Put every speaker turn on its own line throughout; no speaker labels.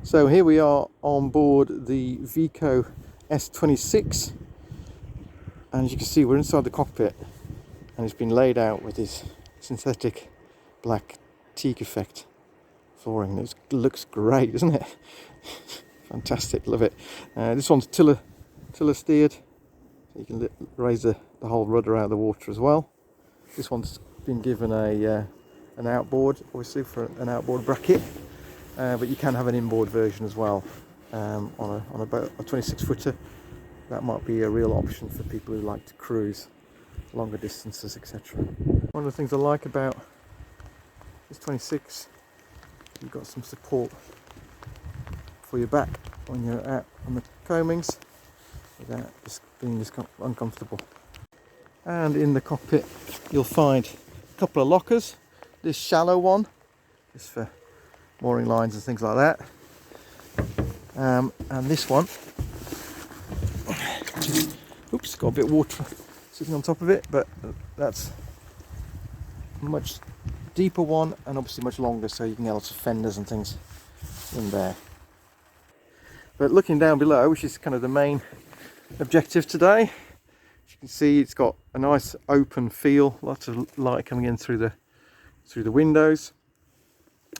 So here we are on board the Viko S26, and as you can see we're inside the cockpit, and it's been laid out with this synthetic black teak effect flooring. It looks great, doesn't it? Fantastic, love it. This one's tiller steered, so you can raise the whole rudder out of the water as well. This one's been given an outboard, obviously for an outboard bracket, but you can have an inboard version as well on a boat, a 26 footer. That might be a real option for people who like to cruise longer distances, etc. One of the things I like about this 26, you've got some support for your back when you're out on the coamings without just being uncomfortable. And in the cockpit you'll find a couple of lockers. This shallow one is for mooring lines and things like that, and this one, oops, got a bit of water sitting on top of it, but that's a much deeper one and obviously much longer, so you can get lots of fenders and things in there. But looking down below, which is kind of the main objective today, as you can see it's got a nice open feel, lots of light coming in through the windows.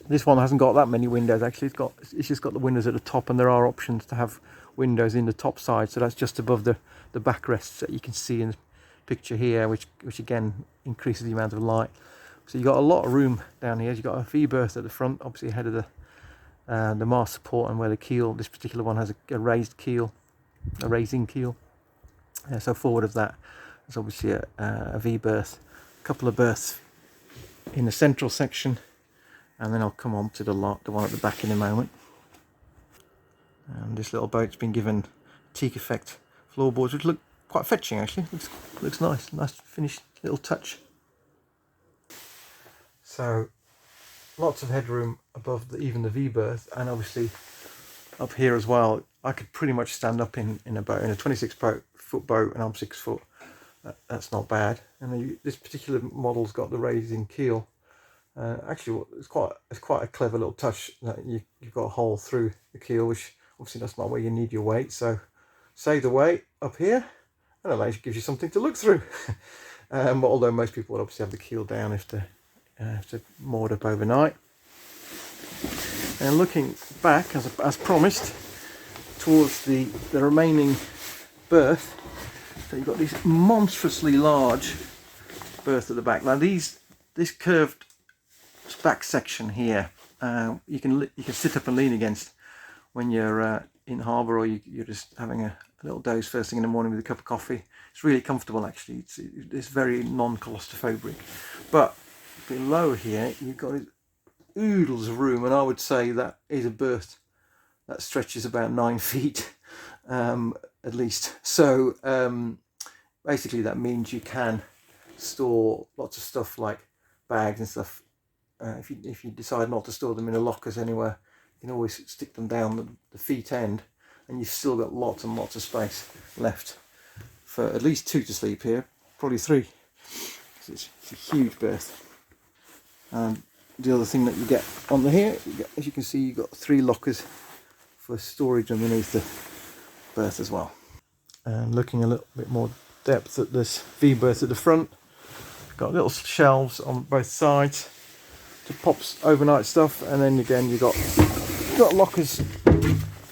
This one hasn't got that many windows actually, it's just got the windows at the top, and there are options to have windows in the top side, so that's just above the backrests that you can see in the picture here, which again increases the amount of light. So you've got a lot of room down here. You've got a V-berth at the front, obviously ahead of the mast support, and where the keel, this particular one has a raised keel, a raising keel. So forward of that there's obviously a V-berth, a couple of berths in the central section, and then I'll come on to the one at the back in a moment. And this little boat's been given teak effect floorboards, which look quite fetching actually. Looks nice finished little touch. So lots of headroom above even the V-berth, and obviously up here as well. I could pretty much stand up in a boat, in a 26 foot boat, and I'm 6 foot. That's not bad. And this particular model's got the raising keel. Actually, it's quite a clever little touch that you've got a hole through the keel, which obviously that's not where you need your weight. So save the weight up here, and it actually gives you something to look through. Although most people would obviously have the keel down if they're moored up overnight. And looking back, as promised, towards the remaining berth, so you've got this monstrously large berth at the back. Now this curved back section here, you can sit up and lean against when you're in harbour, or you're just having a little doze first thing in the morning with a cup of coffee. It's really comfortable actually. It's very non-claustrophobic. But below here you've got oodles of room, and I would say that is a berth that stretches about 9 feet at least. So basically that means you can store lots of stuff like bags and stuff. If you decide not to store them in the lockers anywhere, you can always stick them down the feet end, and you've still got lots and lots of space left for at least 2 to sleep here, probably 3. It's a huge berth. And the other thing that you get on here, as you can see, you've got 3 lockers for storage underneath the berth as well. And looking a little bit more depth at this V-berth at the front, got little shelves on both sides to pop overnight stuff, and then again you've got lockers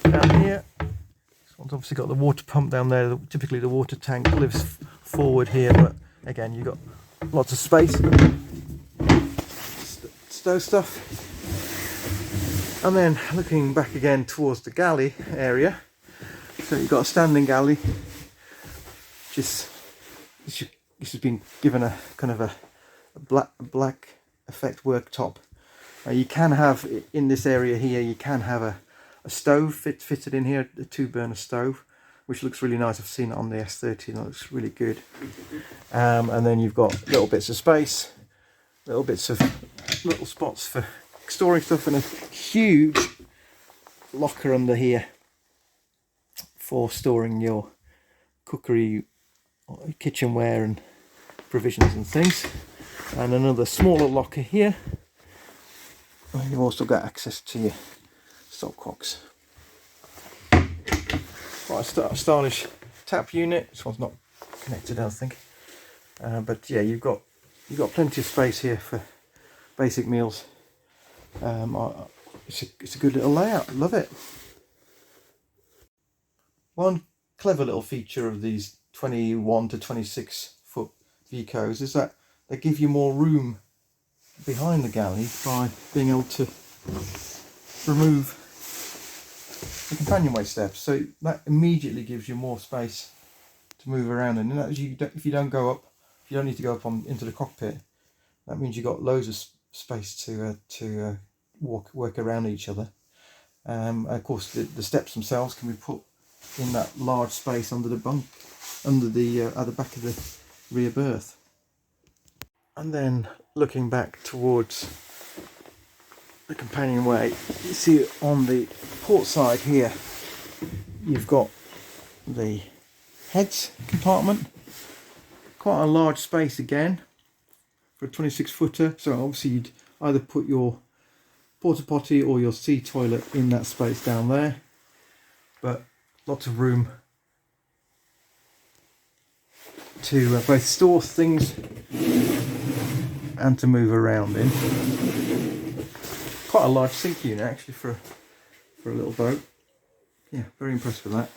down here. This one's obviously got the water pump down there. Typically the water tank lives forward here, but again you've got lots of space. Stow stuff. And then looking back again towards the galley area, so you've got a standing galley. This has been given a kind of a black effect worktop. You can have in this area here, you can have a stove fitted in here, a 2-burner stove, which looks really nice. I've seen it on the S30 and it looks really good. And then you've got little bits of space, little spots for storing stuff, and a huge locker under here for storing your cookery, kitchenware and provisions and things, and another smaller locker here, and you've also got access to your stopcocks. Quite a stylish tap unit. This one's not connected, I don't think. But yeah, you've got plenty of space here for basic meals. It's a good little layout. Love it. One clever little feature of these 21 to 26 foot Vikos is that they give you more room behind the galley by being able to remove the companionway steps, so that immediately gives you more space to move around in. And that, if you don't go up, if you don't need to go up into the cockpit, that means you've got loads of space to work around each other. Of course, the steps themselves can be put in that large space under the bunk, under the at the back of the rear berth. And then looking back towards the companionway, you see on the port side here, you've got the heads compartment. Quite a large space again for a 26 footer. So obviously you'd either put your porta potty or your sea toilet in that space down there, but lots of room to both store things and to move around in. Quite a large sink unit actually for a little boat. Yeah, very impressed with that.